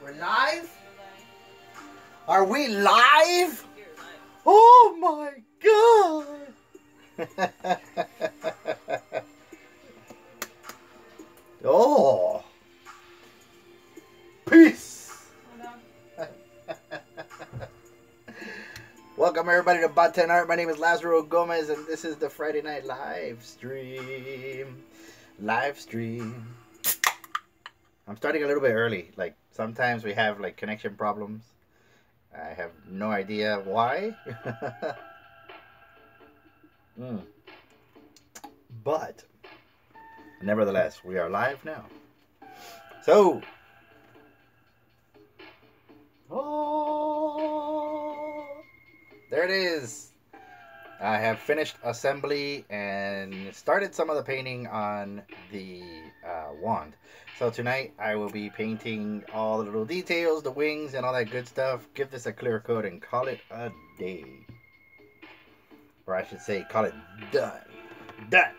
We're live? Are we live? Oh my god! Oh! Peace! Welcome everybody to Bot 10 Art. My name is Lazaro Gomez and this is the Friday Night Live Stream. I'm starting a little bit early. Like sometimes we have like connection problems. I have no idea why. But nevertheless, we are live now. So, there it is. I have finished assembly and started some of the painting on the wand. So tonight I will be painting all the little details, the wings and all that good stuff. Give this a clear coat and call it a day. Or I should say call it done. Done.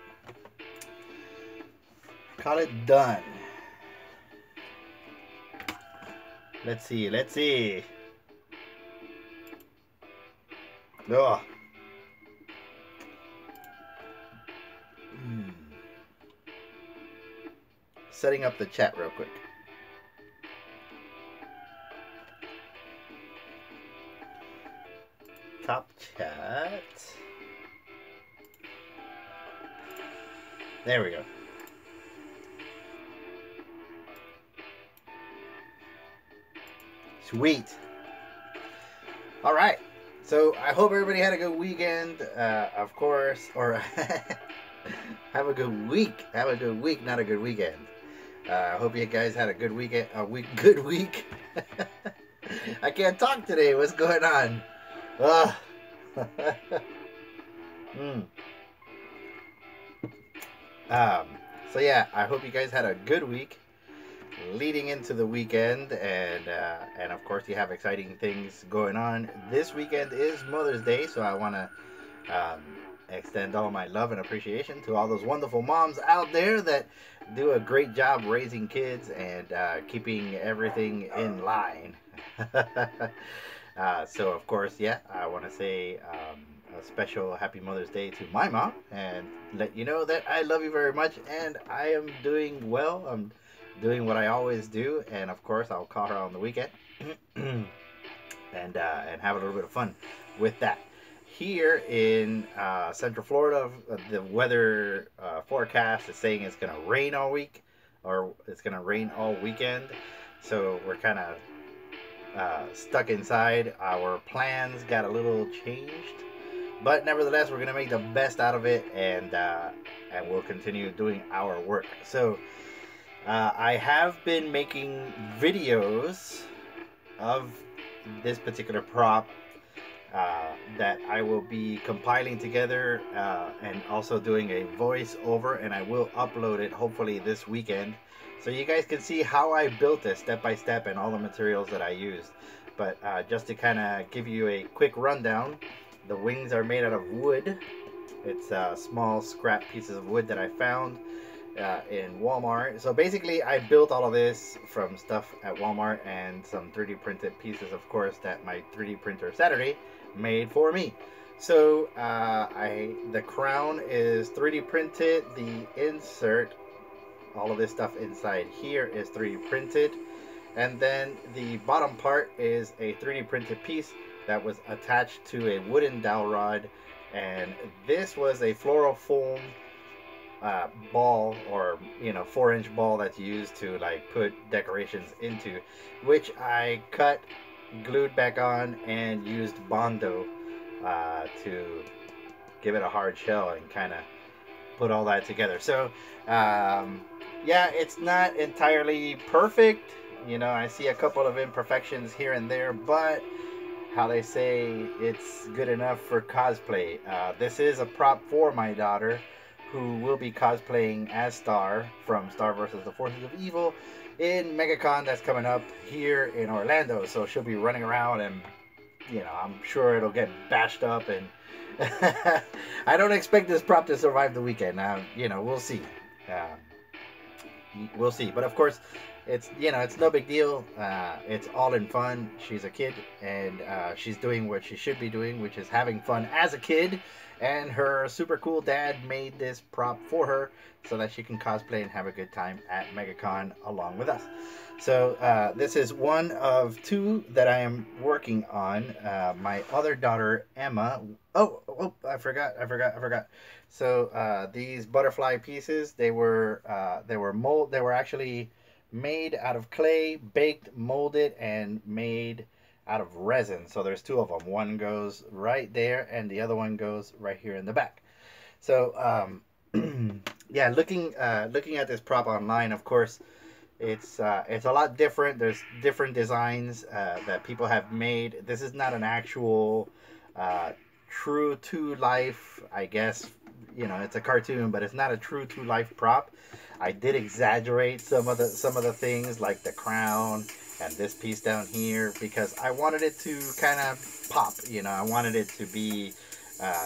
Call it done. Let's see. Oh. Setting up the chat real quick. Top chat. There we go. Sweet. All right. So I hope everybody had a good weekend, of course, or have a good week. Have a good week, not a good weekend. I hope you guys had a good weekend. Good week. I can't talk today. What's going on? So yeah, I hope you guys had a good week leading into the weekend, and of course you have exciting things going on. This weekend is Mother's Day, so I want to extend all my love and appreciation to all those wonderful moms out there that do a great job raising kids and keeping everything in line. So of course, yeah, I want to say a special happy Mother's Day to my mom and let you know that I love you very much and I am doing well. I'm doing what I always do, and of course I'll call her on the weekend and have a little bit of fun with that. Here in Central Florida, the weather forecast is saying it's gonna rain all week, or it's gonna rain all weekend. So we're kind of stuck inside. Our plans got a little changed, but nevertheless, we're gonna make the best out of it, and we'll continue doing our work. So I have been making videos of this particular prop that I will be compiling together and also doing a voiceover, and I will upload it hopefully this weekend so you guys can see how I built this step by step and all the materials that I used. But just to kind of give you a quick rundown, the wings are made out of wood. It's small scrap pieces of wood that I found in Walmart. So basically I built all of this from stuff at Walmart and some 3D printed pieces, of course, that my 3D printer Saturday made for me. So the crown is 3D printed. The insert, all of this stuff inside here is 3D printed, and then the bottom part is a 3D printed piece that was attached to a wooden dowel rod, and this was a fluorofoam ball, or 4-inch ball that's used to like put decorations into, which I cut, glued back on, and used Bondo to give it a hard shell and kind of put all that together. So yeah, it's not entirely perfect. I see a couple of imperfections here and there, but how they say, it's good enough for cosplay. This is a prop for my daughter, who will be cosplaying as Star from Star vs. the Forces of Evil in MegaCon that's coming up here in Orlando. So she'll be running around, and I'm sure it'll get bashed up, and I don't expect this prop to survive the weekend. We'll see. We'll see. But of course, it's, you know, it's no big deal. It's all in fun. She's a kid, and she's doing what she should be doing, which is having fun as a kid. And her super cool dad made this prop for her so that she can cosplay and have a good time at MegaCon along with us. So this is one of two that I am working on. My other daughter Emma. Oh, I forgot. So these butterfly pieces, they were actually made out of clay, baked, molded, and made out of resin. So there's two of them. One goes right there, and the other one goes right here in the back. So yeah, looking at this prop online, of course, it's a lot different. There's different designs that people have made. This is not an actual uh, true to life, I guess. You know, it's a cartoon, but it's not a true to life prop. I did exaggerate some of the things like the crown and this piece down here because I wanted it to kind of pop. You know, I wanted it to be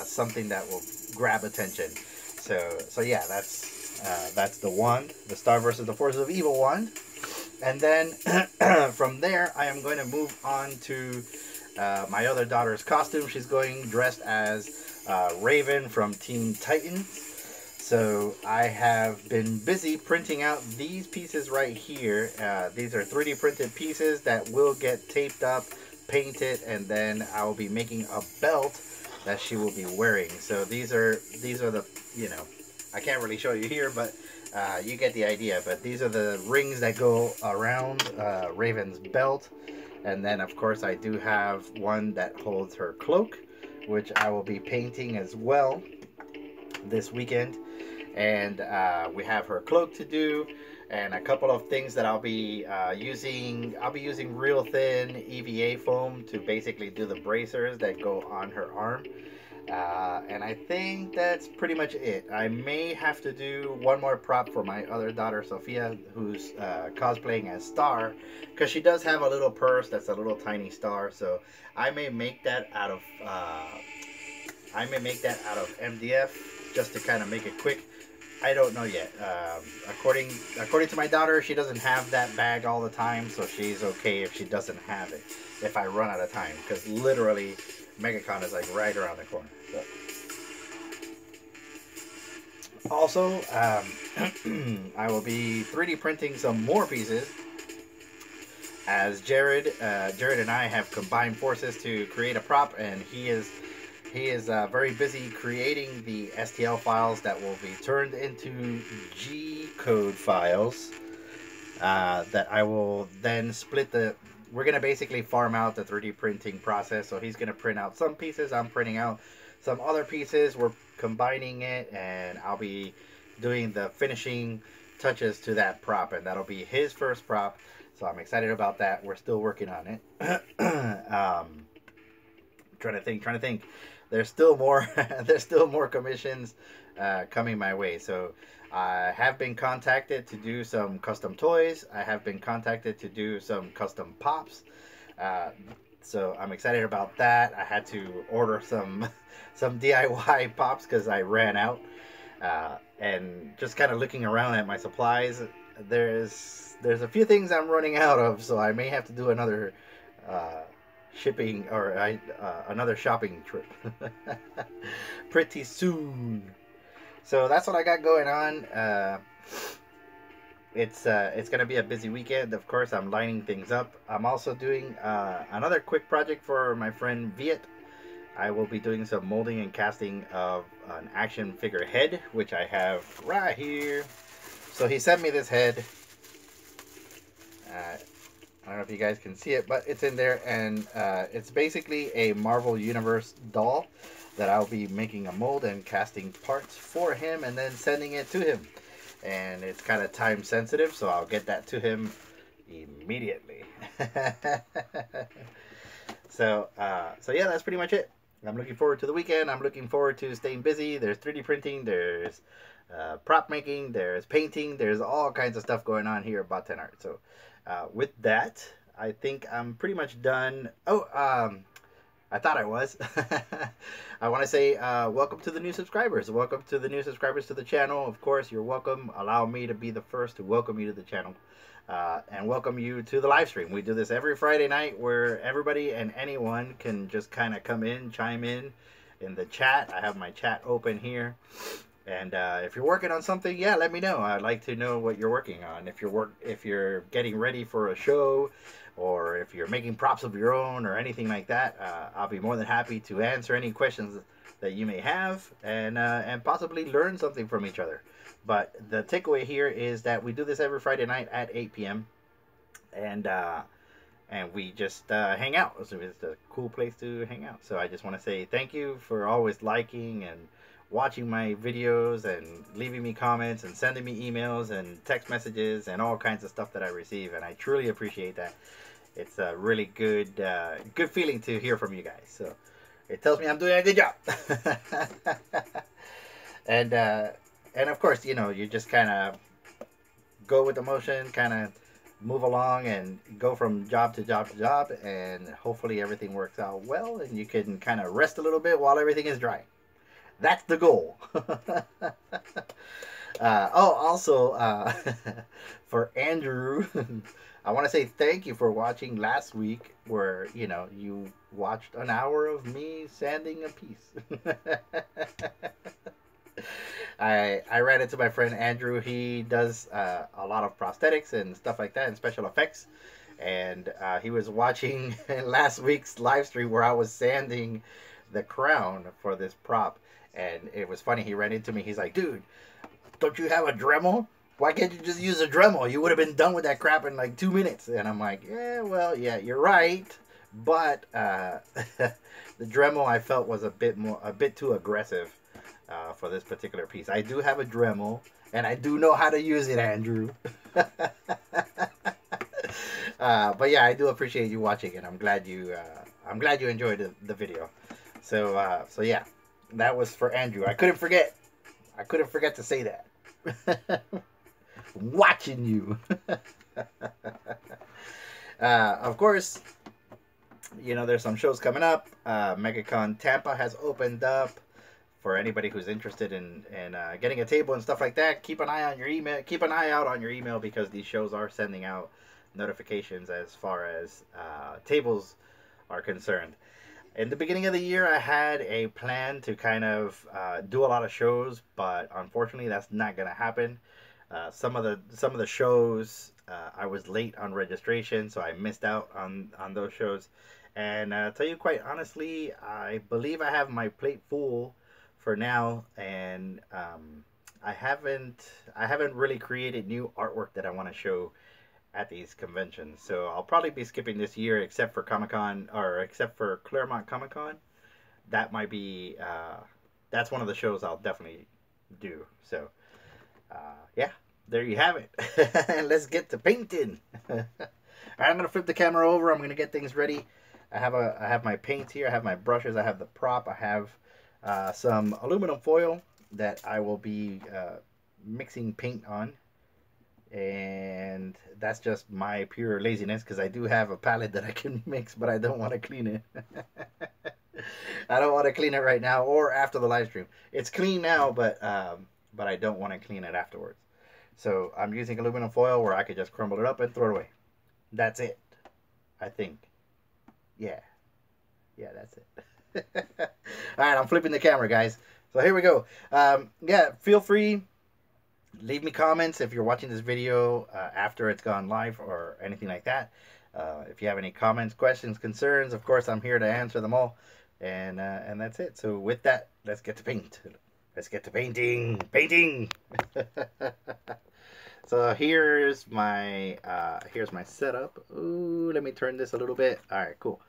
something that will grab attention. So yeah, that's the wand, the Star versus the Forces of Evil wand. And then from there, I am going to move on to my other daughter's costume. She's going dressed as Raven from Teen Titans. So I have been busy printing out these pieces right here. These are 3D printed pieces that will get taped up, painted, and then I will be making a belt that she will be wearing. So these are the, you know, I can't really show you here, but you get the idea. But these are the rings that go around Raven's belt. And then, of course, I do have one that holds her cloak, which I will be painting as well this weekend. And we have her cloak to do, and a couple of things that I'll be using. I'll be using real thin EVA foam to basically do the bracers that go on her arm. And I think that's pretty much it. I may have to do one more prop for my other daughter, Sophia, who's cosplaying as Star, because she does have a little purse that's a little tiny star. So I may make that out of MDF just to kind of make it quick. I don't know yet. According to my daughter, she doesn't have that bag all the time, so she's okay if she doesn't have it. If I run out of time, because literally, MegaCon is like right around the corner. So. Also, I will be 3D printing some more pieces. As Jared and I have combined forces to create a prop, and he is very busy creating the STL files that will be turned into G-code files that I will then split the... We're going to basically farm out the 3D printing process. So he's going to print out some pieces. I'm printing out some other pieces. We're combining it, and I'll be doing the finishing touches to that prop, and that'll be his first prop. So I'm excited about that. We're still working on it. Trying to think. There's still more. There's still more commissions coming my way. So I have been contacted to do some custom toys. I have been contacted to do some custom pops. So I'm excited about that. I had to order some DIY pops because I ran out. And just kind of looking around at my supplies, there's a few things I'm running out of. So I may have to do another shipping or another shopping trip pretty soon. So that's what I got going on. It's gonna be a busy weekend. Of course, I'm lining things up. I'm also doing another quick project for my friend Viet. I will be doing some molding and casting of an action figure head, which I have right here. So he sent me this head. I don't know if you guys can see it, but it's in there, and it's basically a Marvel Universe doll that I'll be making a mold and casting parts for him and then sending it to him. And it's kind of time sensitive, so I'll get that to him immediately. So yeah, that's pretty much it. I'm looking forward to the weekend. I'm looking forward to staying busy. There's 3D printing, there's prop making, there's painting, there's all kinds of stuff going on here at Bot 10 Art. So with that, I think I'm pretty much done. Oh, I thought I was. I want to say welcome to the new subscribers. Welcome to the new subscribers to the channel. Of course, you're welcome. Allow me to be the first to welcome you to the channel. And welcome you to the live stream. We do this every Friday night where everybody and anyone can just kind of come in, chime in the chat. I have my chat open here. And if you're working on something, yeah, let me know. I'd like to know what you're working on. If you're getting ready for a show, or if you're making props of your own, or anything like that, I'll be more than happy to answer any questions that you may have, and possibly learn something from each other. But the takeaway here is that we do this every Friday night at 8 p.m. And we just hang out. So it's a cool place to hang out. So I just want to say thank you for always liking and watching my videos and leaving me comments and sending me emails and text messages and all kinds of stuff that I receive, and I truly appreciate that. It's a really good good feeling to hear from you guys. So it tells me I'm doing a good job. and of course, you know, you just kind of go with the motion, kind of move along and go from job to job to job, and hopefully everything works out well and you can kind of rest a little bit while everything is dry. That's the goal. Also, for Andrew, I want to say thank you for watching last week, where, you know, you watched an hour of me sanding a piece. I ran into my friend Andrew. He does a lot of prosthetics and stuff like that and special effects. And he was watching last week's live stream where I was sanding the crown for this prop. And it was funny, he ran into me, he's like, dude, don't you have a Dremel? Why can't you just use a Dremel? You would have been done with that crap in like 2 minutes. And I'm like, yeah, well, yeah, you're right. But the Dremel I felt was a bit too aggressive for this particular piece. I do have a Dremel, and I do know how to use it, Andrew. But yeah, I do appreciate you watching, and I'm glad you enjoyed the video. So yeah. That was for Andrew. I couldn't forget to say that. Watching you. Of course, you know, there's some shows coming up. MegaCon Tampa has opened up for anybody who's interested in getting a table and stuff like that. Keep an eye on your email. Keep an eye out on your email, because these shows are sending out notifications as far as tables are concerned. In the beginning of the year, I had a plan to kind of do a lot of shows, but unfortunately, that's not going to happen. Some of the shows, I was late on registration, so I missed out on those shows. And tell you quite honestly, I believe I have my plate full for now, and I haven't really created new artwork that I want to show at these conventions. So I'll probably be skipping this year, except for Comic-Con, or except for Claremont Comic-Con. That might be that's one of the shows I'll definitely do. So yeah, there you have it. Let's get to painting. All right, I'm gonna flip the camera over. I'm gonna get things ready. I have my paints here. I have my brushes. I have the prop. I have some aluminum foil that I will be mixing paint on. And that's just my pure laziness, because I do have a palette that I can mix, but I don't want to clean it. I don't want to clean it right now or after the live stream. It's clean now, but I don't want to clean it afterwards. So I'm using aluminum foil where I could just crumble it up and throw it away. That's it, I think. Yeah, that's it. All right, I'm flipping the camera, guys. So here we go. Yeah, feel free. Leave me comments if you're watching this video after it's gone live or anything like that. If you have any comments, questions, concerns, of course, I'm here to answer them all. And that's it. So with that, let's get to paint. Let's get to painting. Painting! So here's my setup. Ooh, let me turn this a little bit. All right, cool.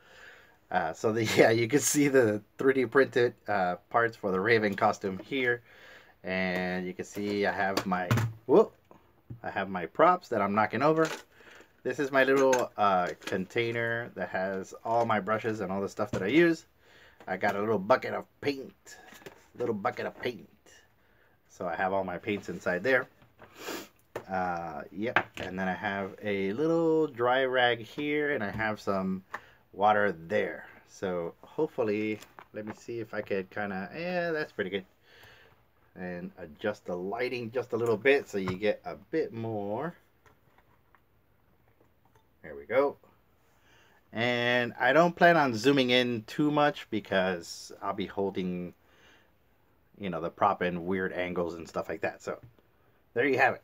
So yeah, you can see the 3D printed parts for the Raven costume here. And you can see I have my props that I'm knocking over. This is my little container that has all my brushes and all the stuff that I use. I got a little bucket of paint. So I have all my paints inside there. Yep. And then I have a little dry rag here, and I have some water there. So hopefully, let me see if I could kind of, yeah, that's pretty good. And adjust the lighting just a little bit so you get a bit more. There we go. And I don't plan on zooming in too much because I'll be holding, you know, the prop in weird angles and stuff like that. So there you have it.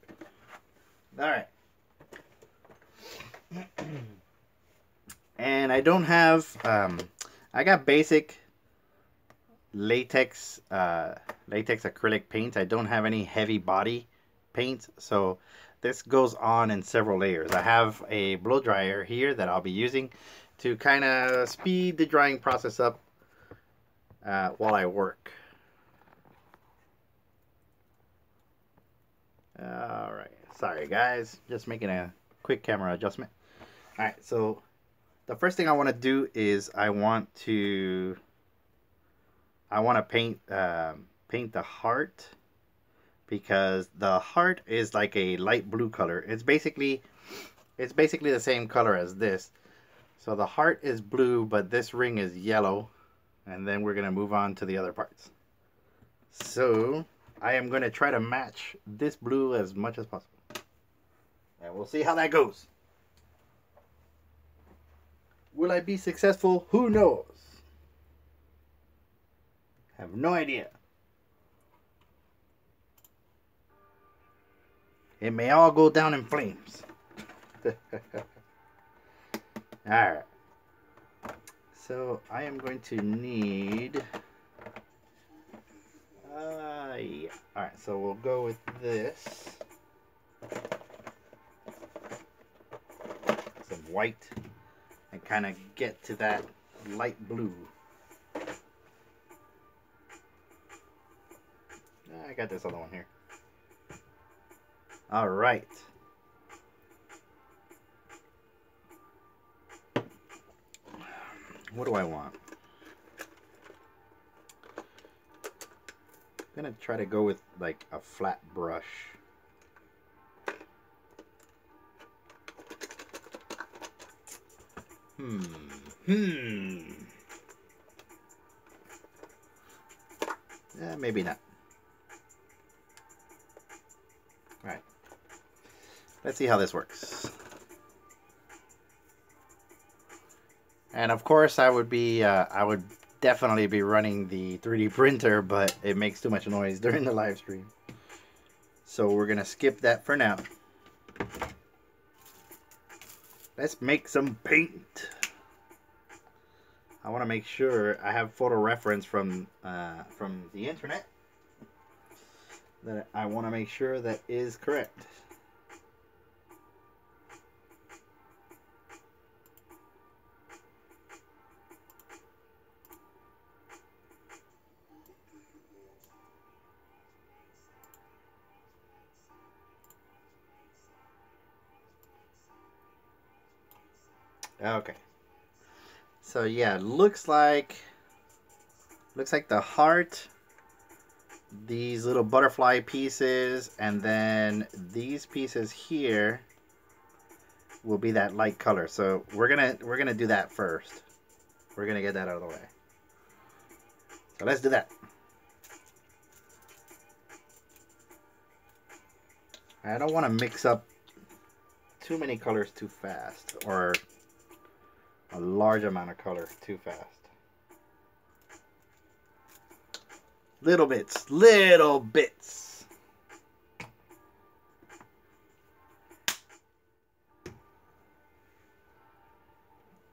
All right. And I don't have, I got basic latex acrylic paint. I don't have any heavy body paint, so this goes on in several layers. I have a blow dryer here that I'll be using to kind of speed the drying process up while I work. All right, sorry guys, just making a quick camera adjustment. All right, so the first thing I want to do is I want to paint paint the heart, because the heart is like a light blue color. It's basically the same color as this. So the heart is blue, but this ring is yellow, and then we're gonna move on to the other parts. So I am gonna try to match this blue as much as possible, and we'll see how that goes. Will I be successful? Who knows? Have no idea. It may all go down in flames. Alright. So I am going to need... yeah. Alright, so we'll go with this. Some white. And kind of get to that light blue. I got this other one here. All right. What do I want? I'm gonna try to go with like a flat brush. Maybe not. All right. Let's see how this works. And of course, I would definitely be running the 3D printer, but it makes too much noise during the live stream. So we're gonna skip that for now. Let's make some paint. I want to make sure I have photo reference from the internet that I want to make sure that is correct. Okay. So yeah, looks like the heart, these little butterfly pieces, and then these pieces here will be that light color. So we're gonna do that first. We're gonna get that out of the way. So let's do that. I don't want to mix up too many colors too fast, or a large amount of color too fast. Little bits, little bits.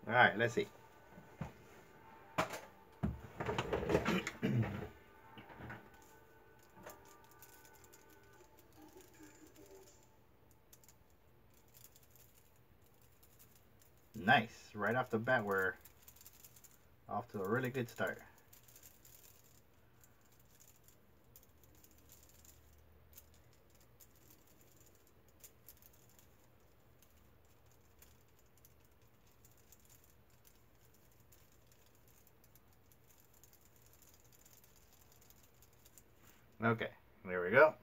All right, let's see. Nice. Right off the bat, we're off to a really good start. Okay, there we go.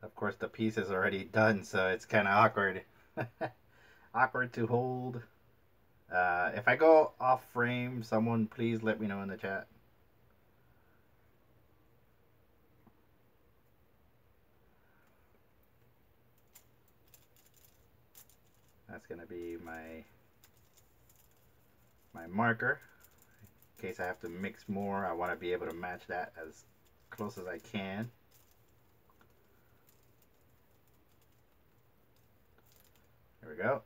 Of course, the piece is already done, so it's kind of awkward. awkward to hold. If I go off frame, someone please let me know in the chat. That's gonna be my marker. In case I have to mix more, I want to be able to match that as close as I can. There we go.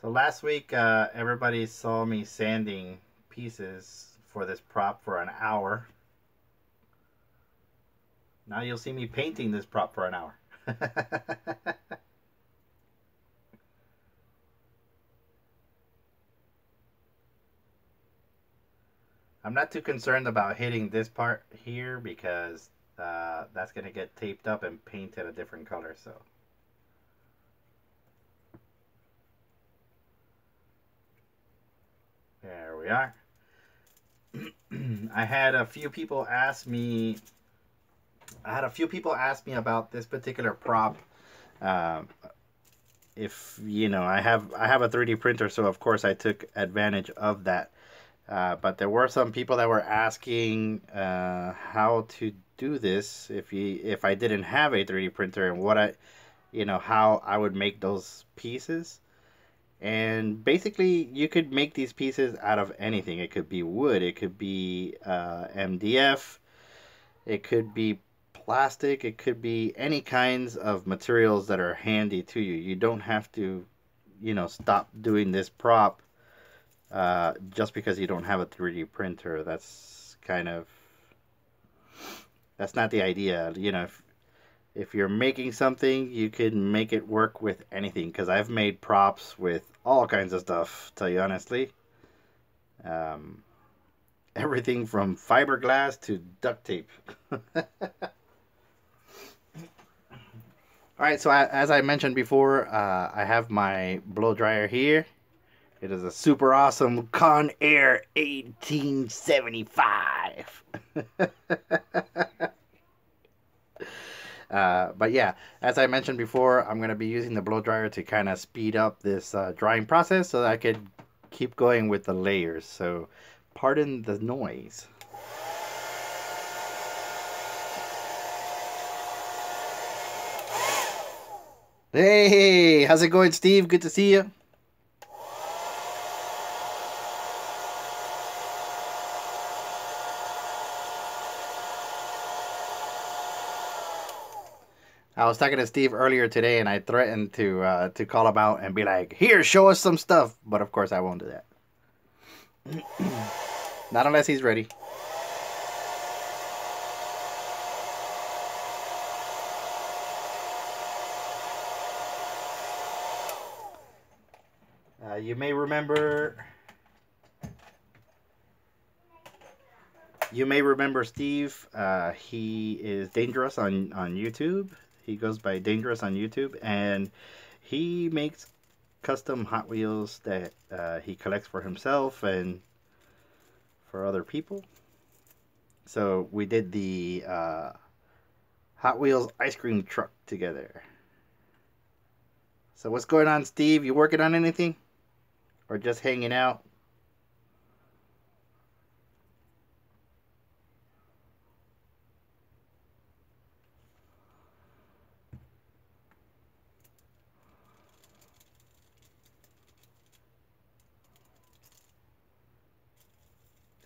So last week, everybody saw me sanding pieces for this prop for an hour. Now you'll see me painting this prop for an hour. I'm not too concerned about hitting this part here because that's going to get taped up and painted a different color. So there we are. I had a few people ask me about this particular prop. If you know, I have a 3D printer, so of course I took advantage of that. But there were some people that were asking how to do this if I didn't have a 3D printer, and how I would make those pieces. And basically, you could make these pieces out of anything. It could be wood, it could be MDF, it could be plastic, it could be any kinds of materials that are handy to you. You don't have to, stop doing this prop just because you don't have a 3D printer. That's not the idea. If you're making something, you can make it work with anything. Because I've made props with all kinds of stuff, to tell you honestly. Everything from fiberglass to duct tape. Alright, so as I mentioned before, I have my blow dryer here. It is a super awesome Conair 1875. But yeah, as I mentioned before, I'm going to be using the blow dryer to kind of speed up this drying process so that I could keep going with the layers. So pardon the noise. Hey, how's it going, Steve? Good to see you. I was talking to Steve earlier today, and I threatened to call him out and be like, "Here, show us some stuff." But of course, I won't do that. Not unless he's ready. You may remember Steve. He is Dangerous on YouTube. He goes by Dangerous on YouTube, and he makes custom Hot Wheels that he collects for himself and for other people. So we did the Hot Wheels ice cream truck together. So what's going on, Steve? You working on anything? Or just hanging out?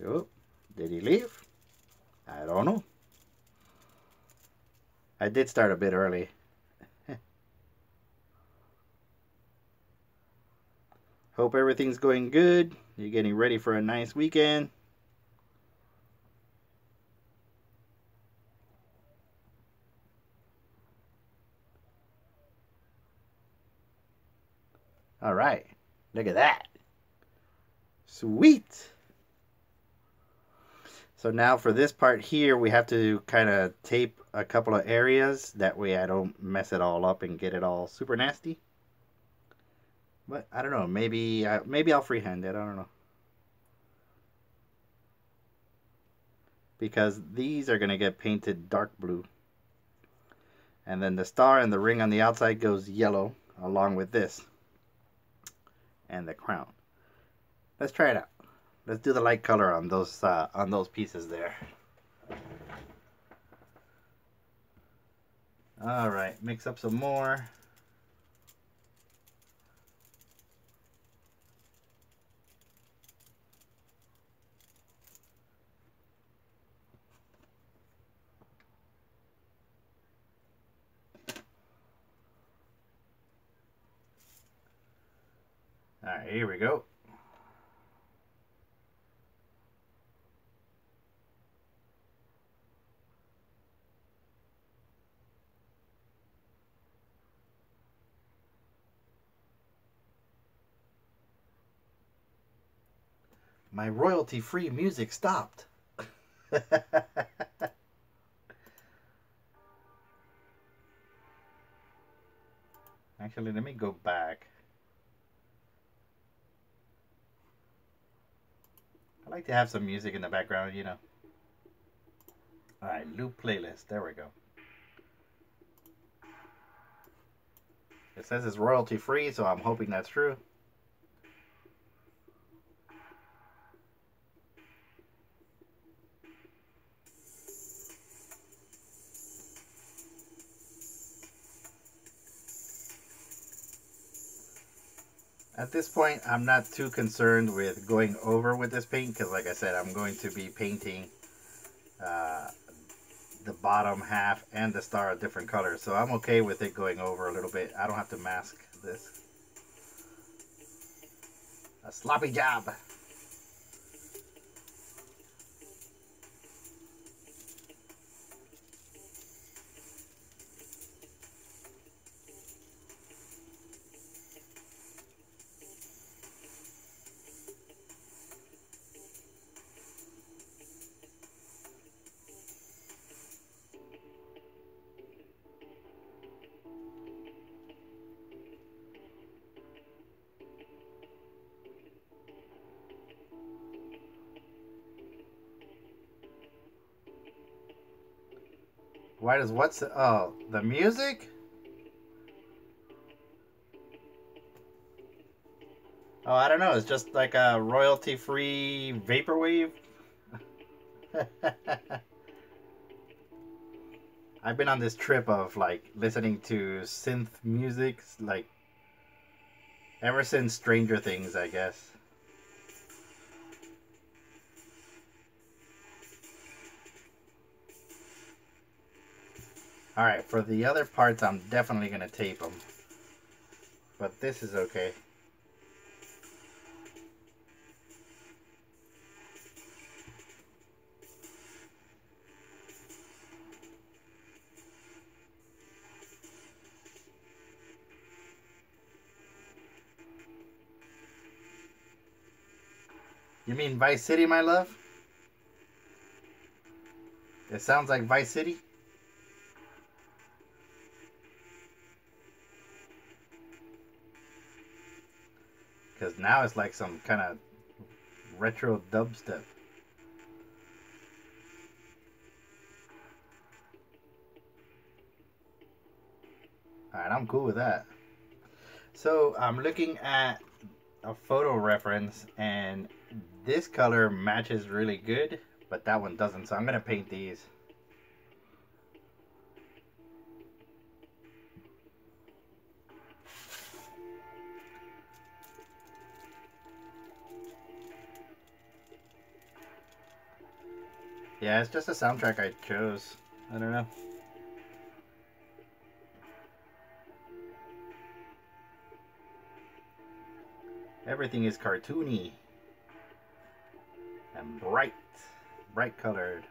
Oh, did he leave? I don't know. I did start a bit early. Hope everything's going good. You're getting ready for a nice weekend. All right. Look at that. Sweet. So now for this part here, we have to kind of tape a couple of areas. That way I don't mess it all up and get it all super nasty. But I don't know. Maybe I'll freehand it. I don't know. Because these are going to get painted dark blue. And then the star and the ring on the outside goes yellow along with this and the crown. Let's try it out. Let's do the light color on those pieces there. All right, mix up some more. All right, here we go. My royalty-free music stopped. Actually, let me go back. I like to have some music in the background, you know. Alright, loop playlist. There we go. It says it's royalty free, so I'm hoping that's true. At this point, I'm not too concerned with going over with this paint because, like I said, I'm going to be painting the bottom half and the star a different color. So I'm okay with it going over a little bit. I don't have to mask this. A sloppy job. Why does what's oh, the music? Oh, I don't know. It's just like a royalty-free vaporwave. I've been on this trip of like listening to synth music like ever since Stranger Things, I guess. Alright, for the other parts, I'm definitely going to tape them. But this is okay. You mean Vice City, my love? It sounds like Vice City? Because now it's like some kind of retro dubstep. Alright, I'm cool with that. So I'm looking at a photo reference and this color matches really good, but that one doesn't. So I'm going to paint these. Yeah, it's just a soundtrack I chose. I don't know. Everything is cartoony and bright colored.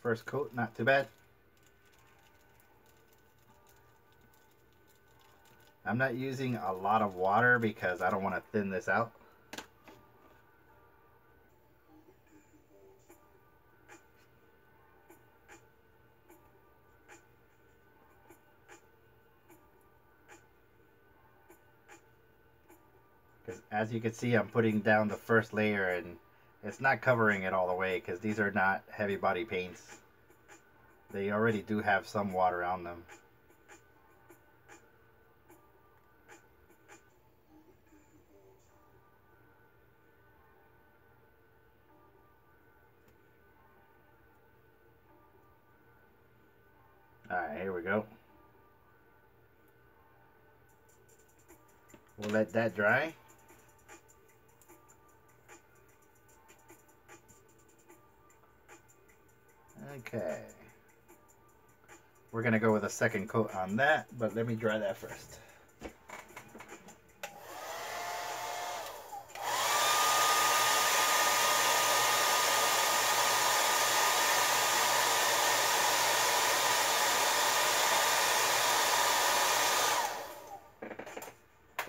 first coat, not too bad. I'm not using a lot of water because I don't want to thin this out. Because as you can see, I'm putting down the first layer and it's not covering it all the way because these are not heavy body paints. They already do have some water on them. Alright, here we go. We'll let that dry. Okay. We're going to go with a second coat on that, but let me dry that first.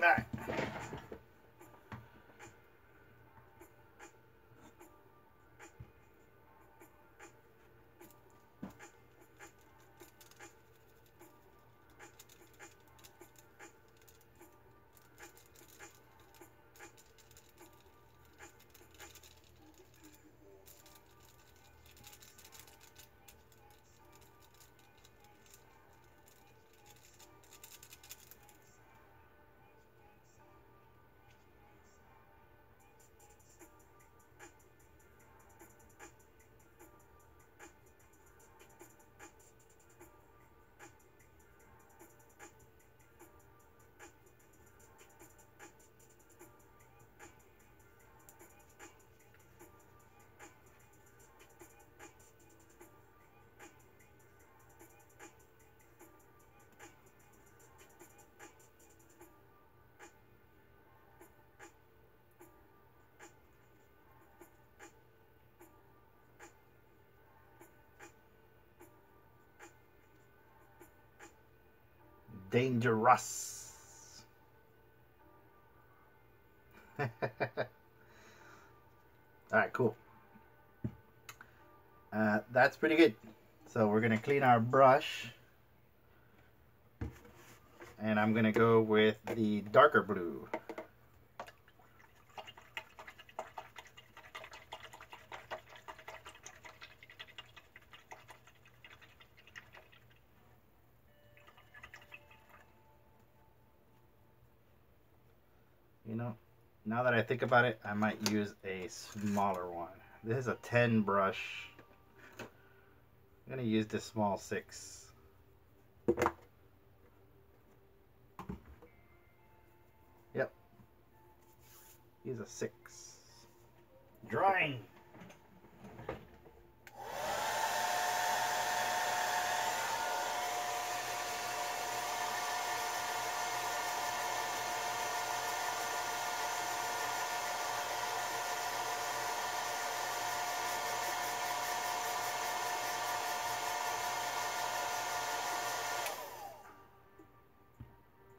Alright. Dangerous. Alright, cool. That's pretty good. So we're going to clean our brush. And I'm going to go with the darker blue. You know, now that I think about it, I might use a smaller one. This is a 10 brush. I'm going to use this small 6. Yep. Use a 6. Drawing.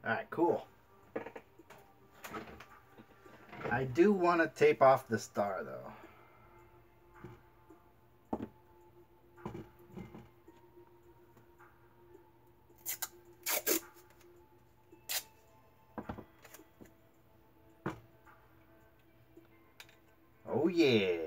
Alright, cool. I do want to tape off the star though. Oh yeah.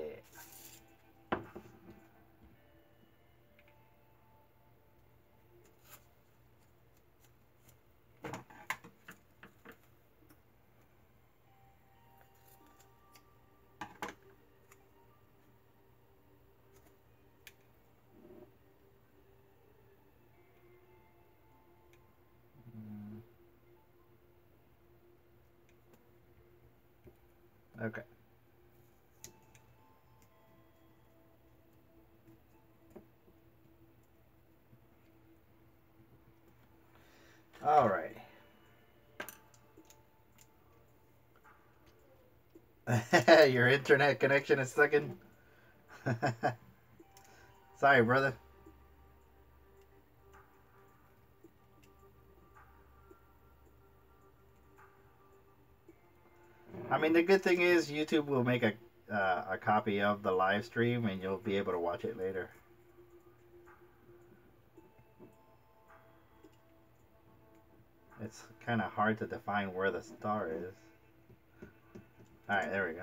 Okay. All right. Your internet connection is sucking. Sorry, brother. I mean, the good thing is YouTube will make a copy of the live stream, and you'll be able to watch it later. It's kind of hard to define where the star is. All right, there we go.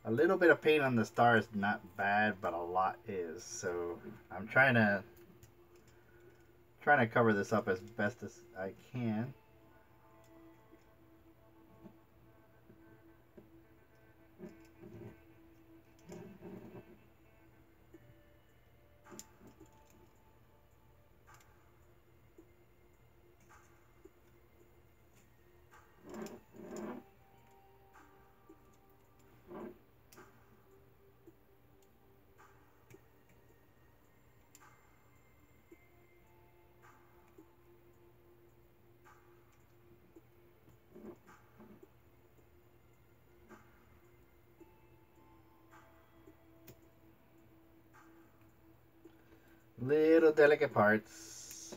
A little bit of paint on the star is not bad, but a lot is. So I'm trying to cover this up as best as I can. Little delicate parts.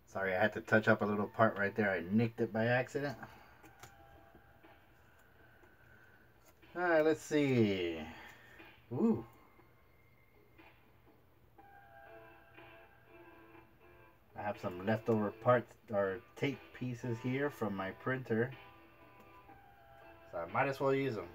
Sorry, I had to touch up a little part right there. I nicked it by accident. Alright, let's see. Ooh. I have some leftover parts or tape pieces here from my printer. So I might as well use them.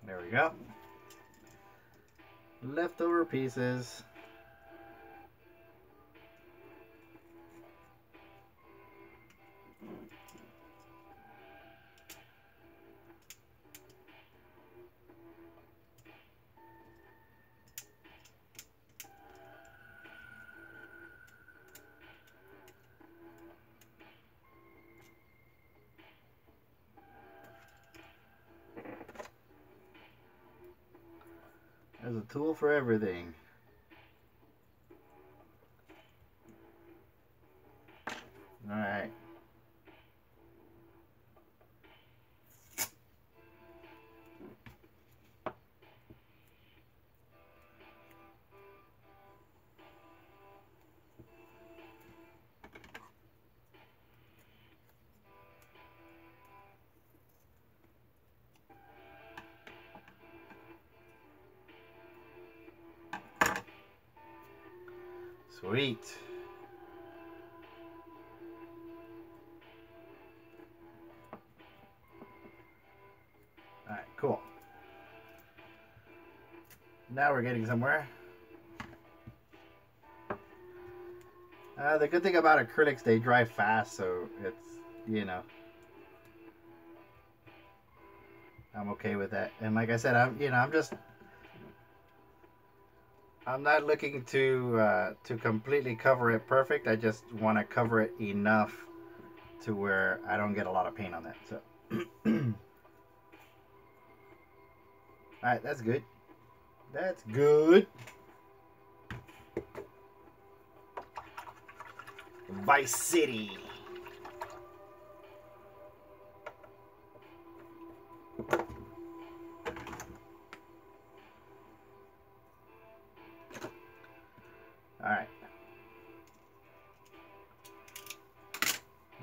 There we go. Leftover pieces. There's a tool for everything. All right. Sweet. All right, cool. Now we're getting somewhere. The good thing about acrylics, they dry fast, so it's, you know, I'm okay with that. And like I said, I'm not looking to completely cover it perfect. I just want to cover it enough to where I don't get a lot of paint on that. So, all right, that's good. That's good. Vice City.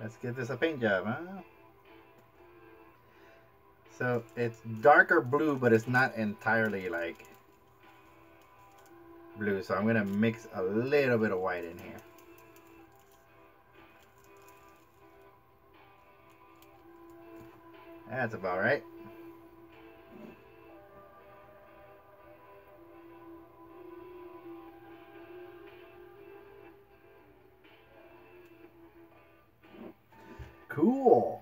Let's give this a paint job, huh? So it's darker blue, but it's not entirely like blue. So I'm gonna mix a little bit of white in here. That's about right. Cool.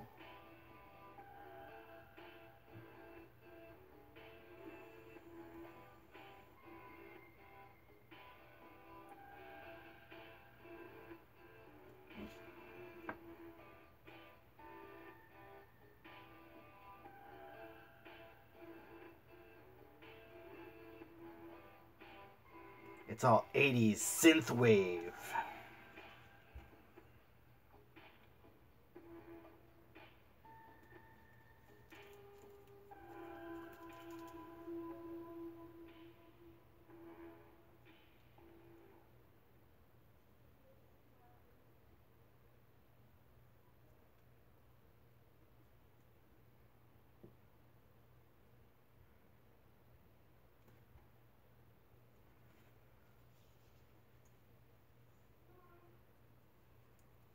It's all 80s synthwave.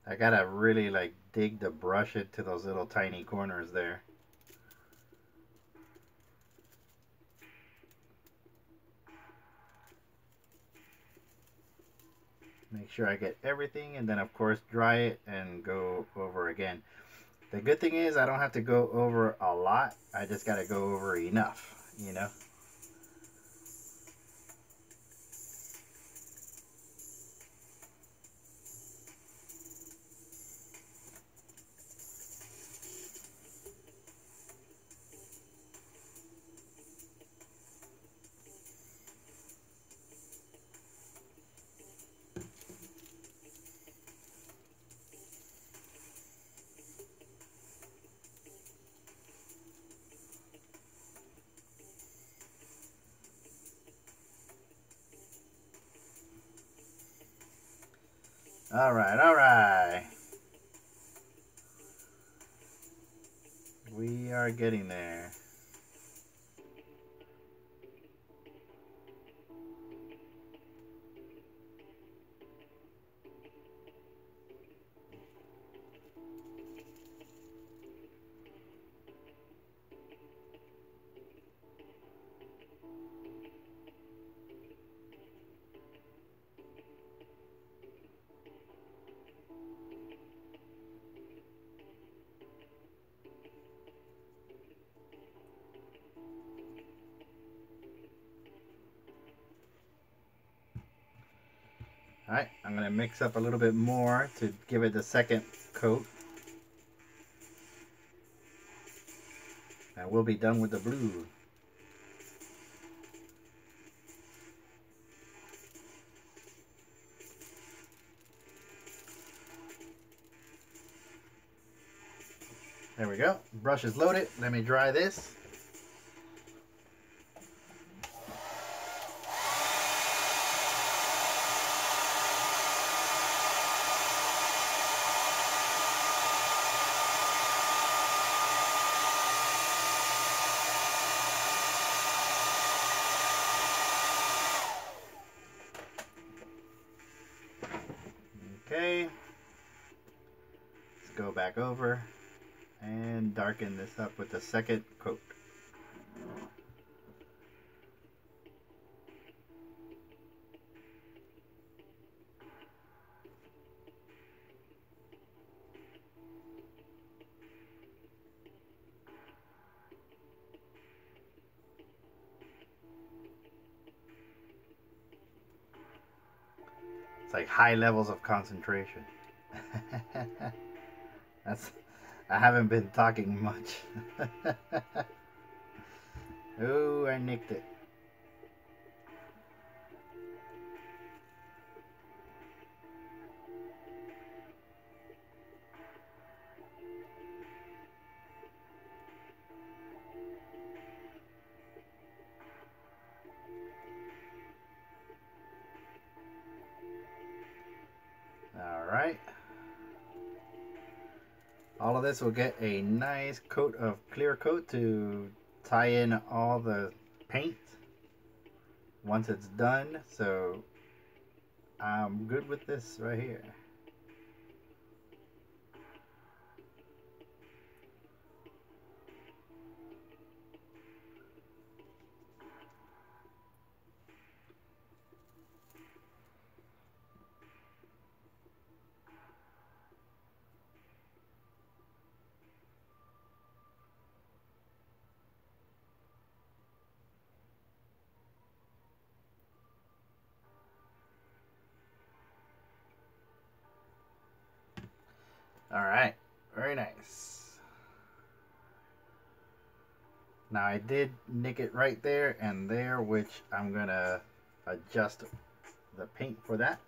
I gotta really like dig the brush into those little tiny corners there. Make sure I get everything, and then of course dry it and go over again. The good thing is I don't have to go over a lot. I just gotta go over enough, you know. All right, all right. We are getting there. All right, I'm gonna mix up a little bit more to give it the second coat. And we'll be done with the blue. There we go. Brush is loaded. Let me dry this. Okay. Let's go back over and darken this up with the second coat. It's like high levels of concentration. That's I haven't been talking much. Oh, I nicked it. All right. All of this will get a nice coat of clear coat to tie in all the paint once it's done. So I'm good with this right here. All right, very nice. Now I did nick it right there and there, which I'm gonna adjust the paint for that.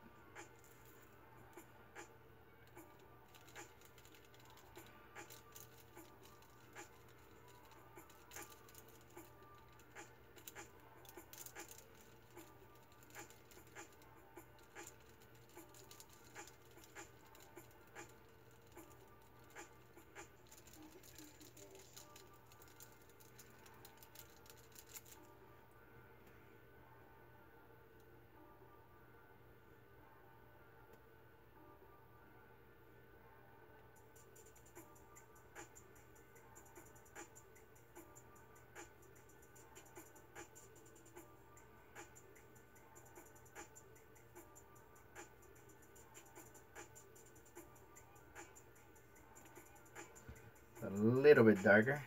A little bit darker.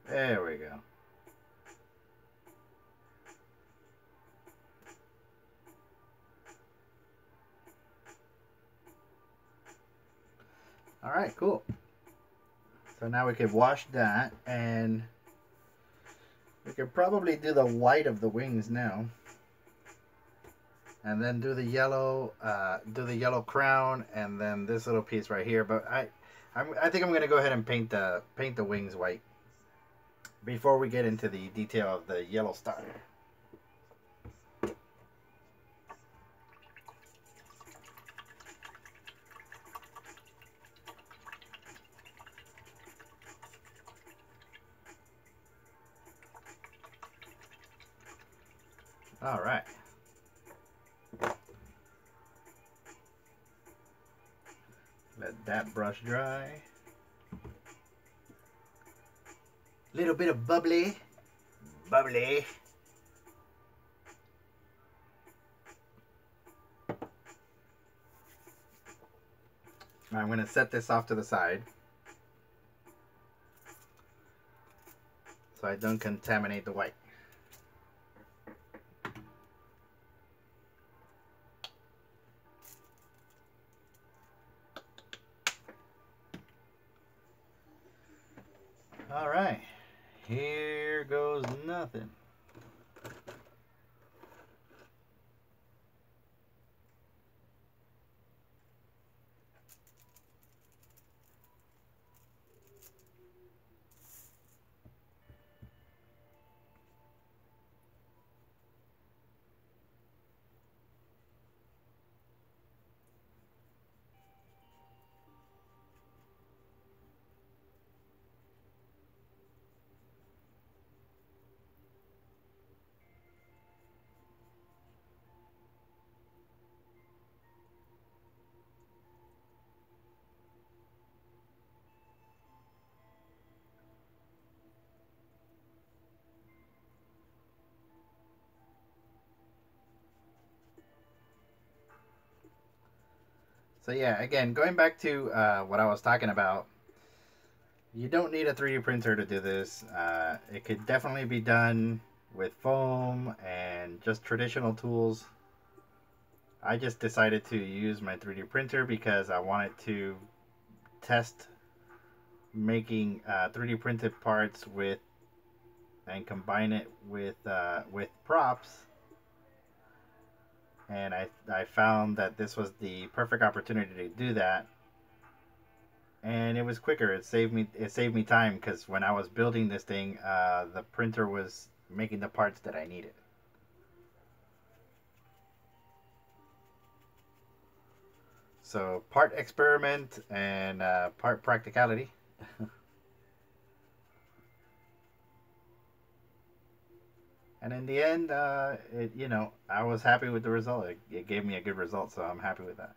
There we go. All right, cool. So now we could wash that, and we could probably do the white of the wings now, and then do the yellow crown, and then this little piece right here. But I think I'm gonna go ahead and paint the wings white before we get into the detail of the yellow star. All right. Let that brush dry. Little bit of bubbly. Bubbly. I'm going to set this off to the side so I don't contaminate the white. All right, here goes nothing. So yeah, again, going back to what I was talking about, you don't need a 3D printer to do this. It could definitely be done with foam and just traditional tools. I just decided to use my 3D printer because I wanted to test making 3D printed parts with and combine it with props, and I found that this was the perfect opportunity to do that, and it was quicker. It saved me time because when I was building this thing, the printer was making the parts that I needed. So part experiment and part practicality. And in the end, I was happy with the result. It gave me a good result, so I'm happy with that.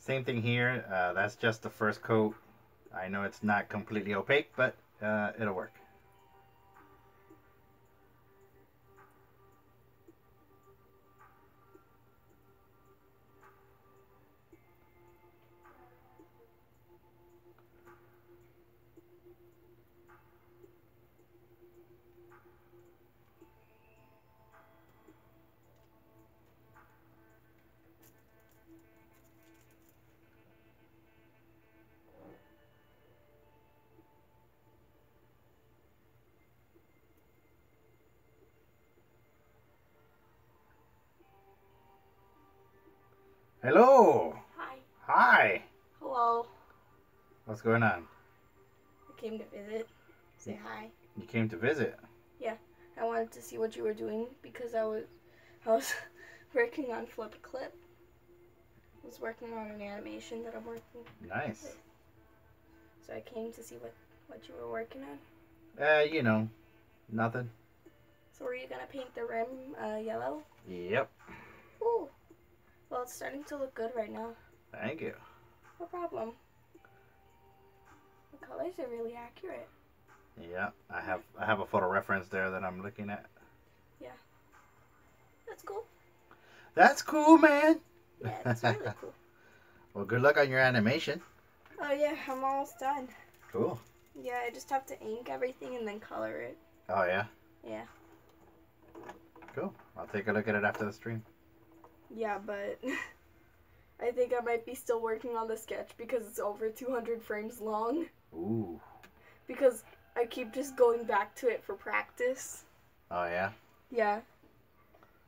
Same thing here. That's just the first coat. I know it's not completely opaque, but it'll work. Hello. Hi. Hi. Hello. What's going on? I came to visit. Say hi. You came to visit. Yeah. I wanted to see what you were doing because I was working on Flip Clip. I was working on an animation that I'm working Nice. with. So I came to see what you were working on. Nothing. So were you gonna paint the rim yellow? Yep. Ooh. Well, it's starting to look good right now. Thank you. No problem. The colors are really accurate. Yeah, I have a photo reference there that I'm looking at. Yeah. That's cool. That's cool, man. Yeah, that's really cool. Well, good luck on your animation. Oh yeah, I'm almost done. Cool. Yeah, I just have to ink everything and then color it. Oh, yeah? Yeah. Cool. I'll take a look at it after the stream. Yeah, but I think I might be still working on the sketch because it's over 200 frames long. Ooh. Because I keep just going back to it for practice. Oh, yeah? Yeah.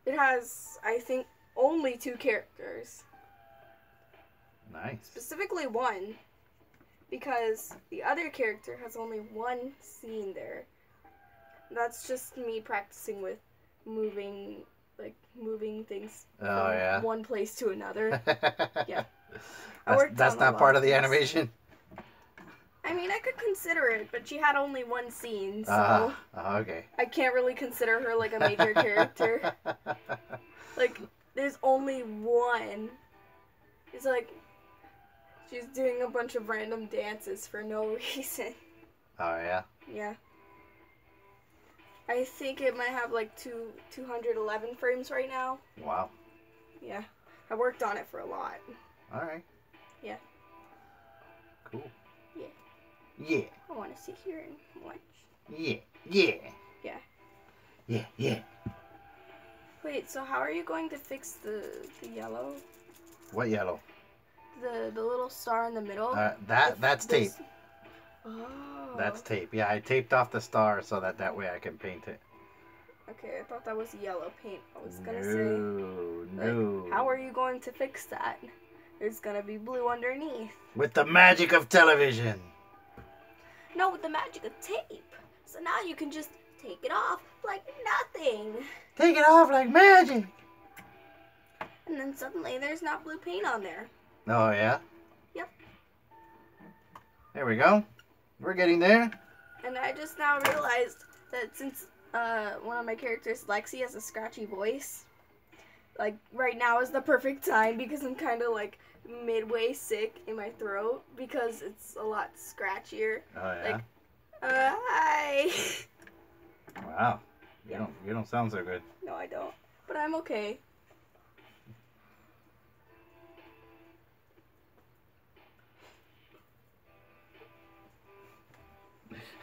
It has, I think, only 2 characters. Nice. Specifically 1. Because the other character has only 1 scene there. That's just me practicing with moving things from one place to another. Yeah. That's not part of the animation? I mean, I could consider it, but she had only 1 scene, so okay. I can't really consider her like a major character. Like, there's only 1. It's like she's doing a bunch of random dances for no reason. Oh, yeah? Yeah. I think it might have like 211 frames right now. Wow. Yeah. I worked on it for a lot. Alright. Yeah. Cool. Yeah. Yeah. I want to sit here and watch. Yeah. Yeah. Yeah. Yeah. Yeah. Wait, so how are you going to fix the yellow? What yellow? The little star in the middle? That's tape. Oh. That's tape. Yeah, I taped off the star so that way I can paint it. Okay, I thought that was yellow paint. I was gonna No. Like, how are you going to fix that? There's gonna be blue underneath. With the magic of television. No, with the magic of tape. So now you can just take it off like nothing. Take it off like magic. And then suddenly there's not blue paint on there. Oh, yeah? Yep. There we go. We're getting there. And I just now realized that since one of my characters, Lexi, has a scratchy voice, like right now is the perfect time because I'm kind of like midway sick in my throat because it's a lot scratchier. Oh, yeah? Like, hi. Wow. You don't sound so good. No, I don't. But I'm okay.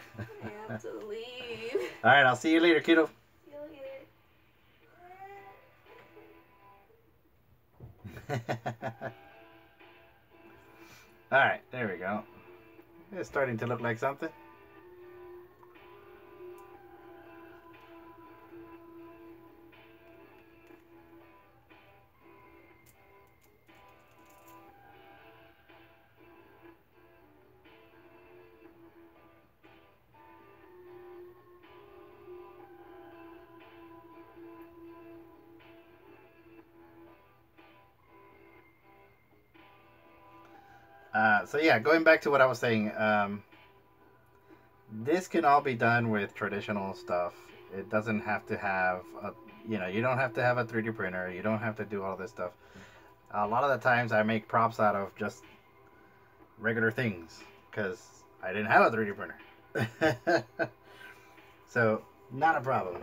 I have to leave. Alright, I'll see you later, kiddo. See you later. Alright, there we go. It's starting to look like something. So yeah, going back to what I was saying, this can all be done with traditional stuff. It doesn't have to have a, you don't have to have a 3D printer. You don't have to do all this stuff. A lot of the times I make props out of just regular things because I didn't have a 3D printer. So, not a problem.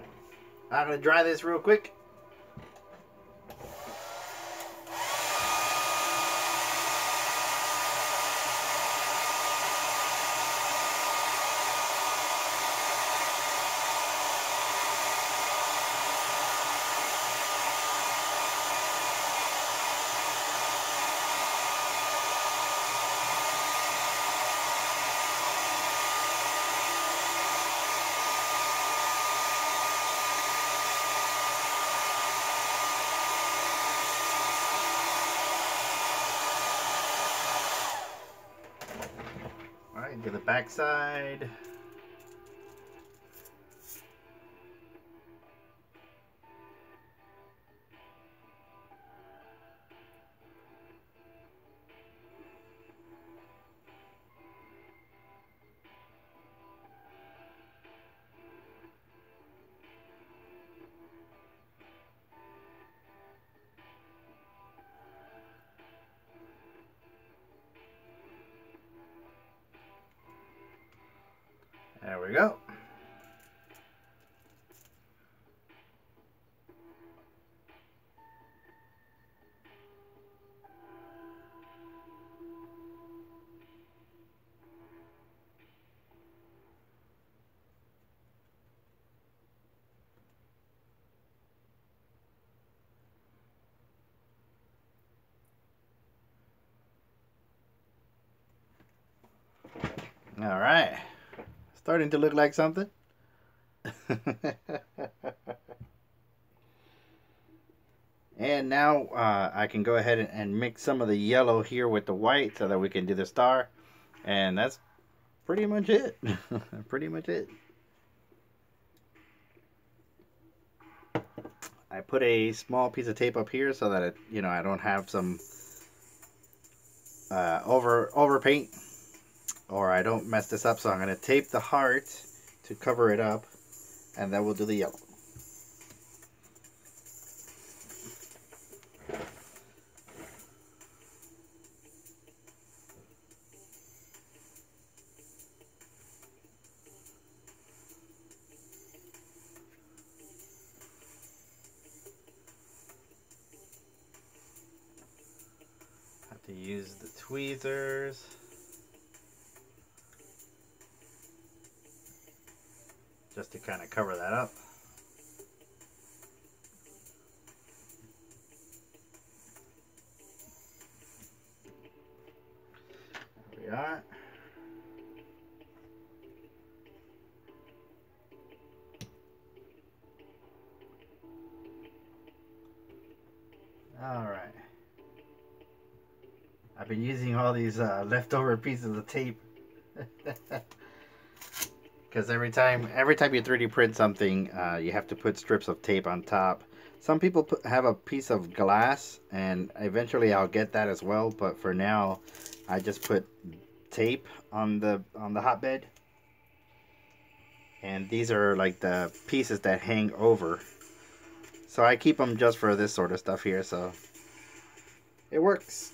I'm going to dry this real quick. Alright, do the back side. There we go. All right. Starting to look like something. And now I can go ahead and mix some of the yellow here with the white so that we can do the star. And that's pretty much it. Pretty much it. I put a small piece of tape up here so that it, I don't have some over paint, or I don't mess this up. So I'm going to tape the heart to cover it up, and then we'll do the yellow. Have to use the tweezers. Just to kind of cover that up. There we are. All right. I've been using all these leftover pieces of tape. Because every time you 3D print something, you have to put strips of tape on top. Some people have a piece of glass, and eventually I'll get that as well. But for now, I just put tape on the hotbed. And these are like the pieces that hang over. So I keep them just for this sort of stuff here. So it works.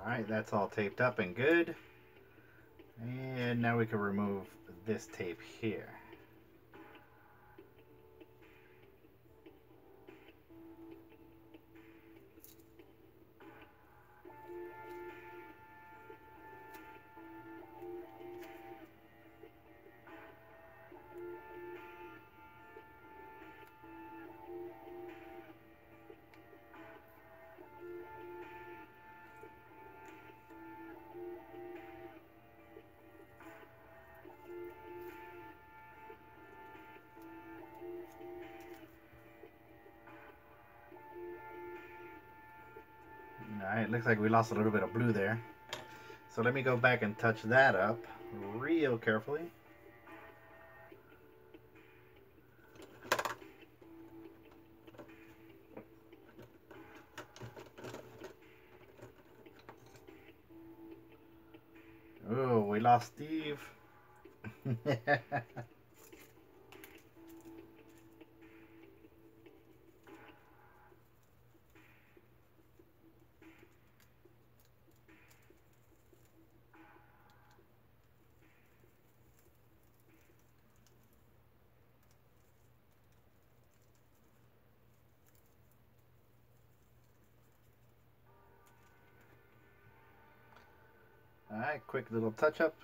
Alright, that's all taped up and good. And now we can remove this tape here. Alright, looks like we lost a little bit of blue there. So let me go back and touch that up real carefully. Oh, we lost Steve. Alright, quick little touch up.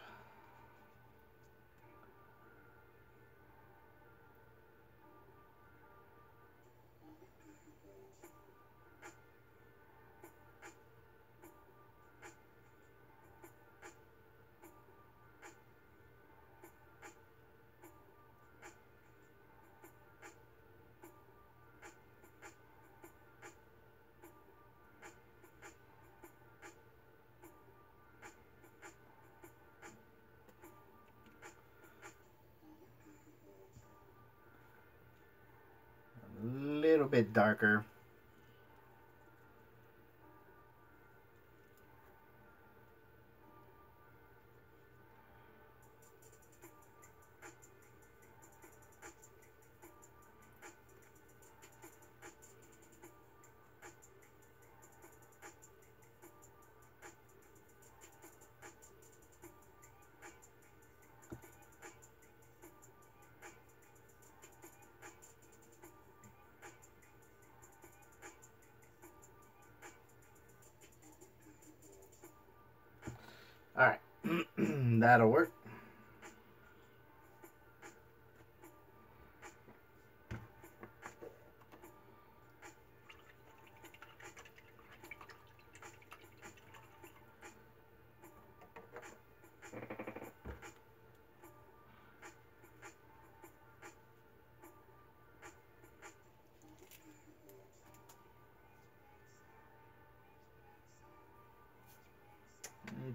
A little bit darker. Alright, that'll work.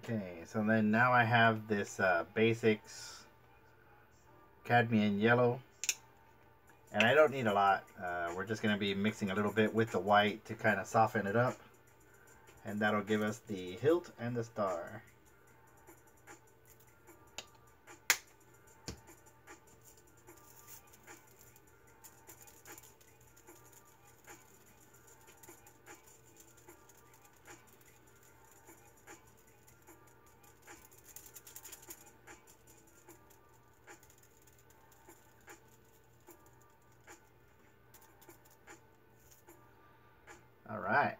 Okay, so then now I have this basics cadmium yellow, and I don't need a lot. We're just going to be mixing a little bit with the white to kind of soften it up, and that'll give us the hilt and the star. All right.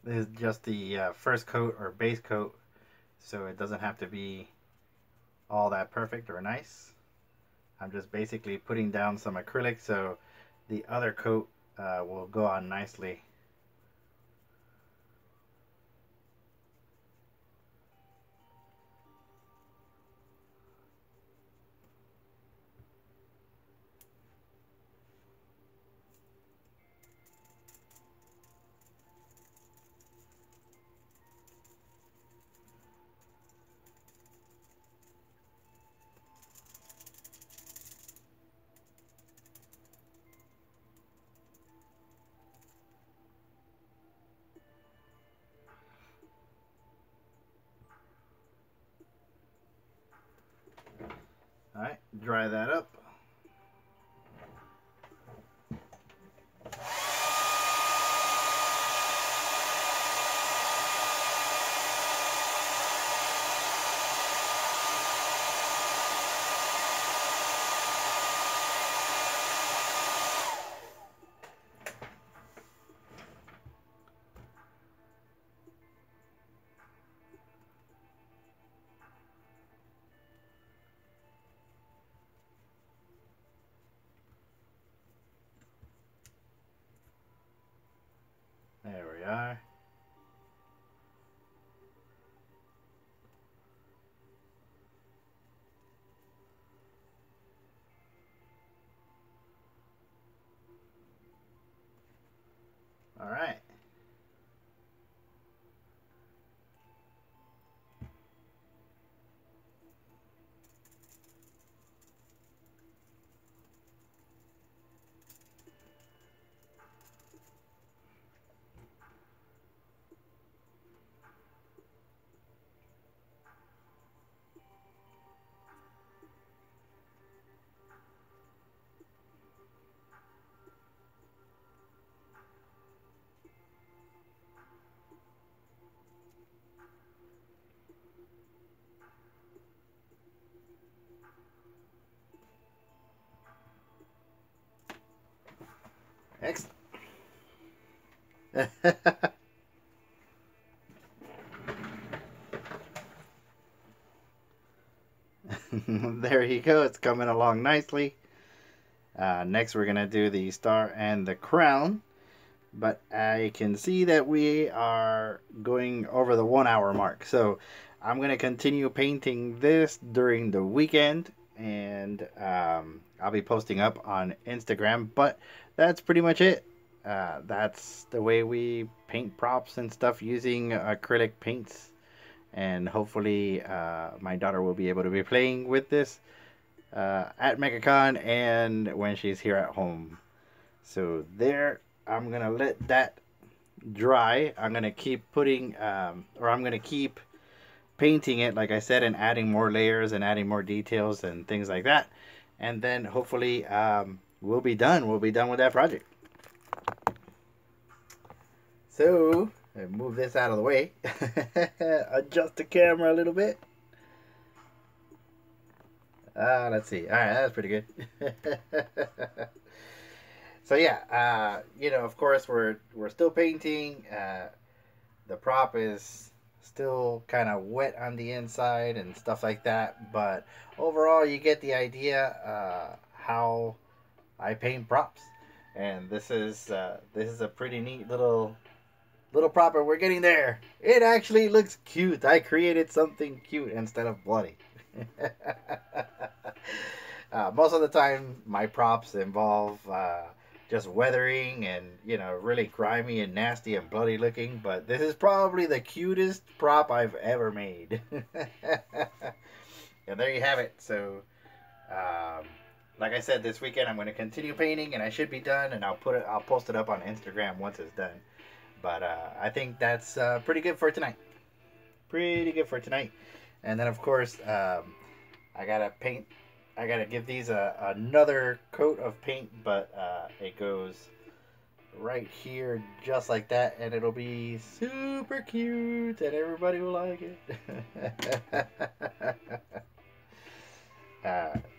This is just the first coat or base coat, so it doesn't have to be all that perfect or nice. I'm just basically putting down some acrylic so the other coat will go on nicely. All right, dry that up. are. All right. Next. There you go. It's coming along nicely. Next, we're going to do the star and the crown. But I can see that we are going over the 1 hour mark. So I'm going to continue painting this during the weekend. And I'll be posting up on Instagram. But that's pretty much it. That's the way we paint props and stuff using acrylic paints. And hopefully my daughter will be able to be playing with this at MegaCon and when she's here at home. So there, I'm gonna let that dry. I'm gonna keep putting I'm gonna keep painting it, like I said, and adding more layers and adding more details and things like that. And then hopefully we'll be done with that project. So move this out of the way. Adjust the camera a little bit. Let's see. All right, that's pretty good. So yeah, you know, of course we're still painting. The prop is still kind of wet on the inside and stuff like that. But overall, you get the idea how I paint props. And this is a pretty neat little prop, and we're getting there. It actually looks cute. I created something cute instead of bloody. Most of the time, my props involve just weathering and, you know, really grimy and nasty and bloody looking. But this is probably the cutest prop I've ever made. And there you have it. So, like I said, this weekend I'm going to continue painting, and I should be done. And I'll post it up on Instagram once it's done. But I think that's pretty good for tonight. Pretty good for tonight. And then, of course, I gotta paint. I gotta give these another coat of paint, but it goes right here just like that, and it'll be super cute, and everybody will like it.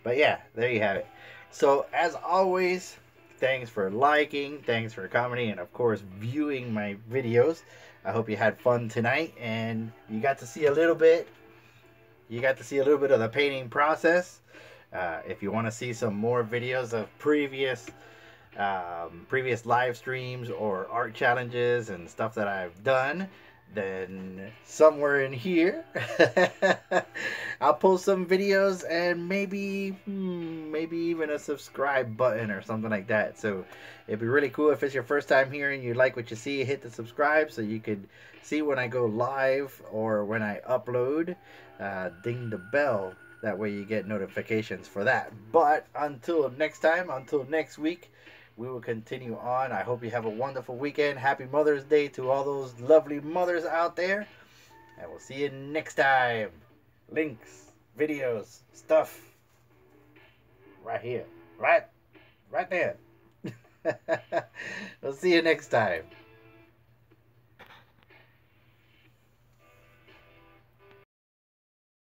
But yeah, there you have it. So, as always, thanks for liking, thanks for commenting, and of course viewing my videos. I hope you had fun tonight and you got to see a little bit. You got to see a little bit of the painting process. If you want to see some more videos of previous live streams or art challenges and stuff that I've done, then somewhere in here I'll post some videos and maybe even a subscribe button or something like that. So it'd be really cool if it's your first time here and you like what you see. Hit the subscribe so you could see when I go live or when I upload. Ding the bell, that way you get notifications for that. But until next time, until next week, we will continue on. I hope you have a wonderful weekend. Happy Mother's Day to all those lovely mothers out there. And we'll see you next time. Links, videos, stuff. Right here. Right there. We'll see you next time.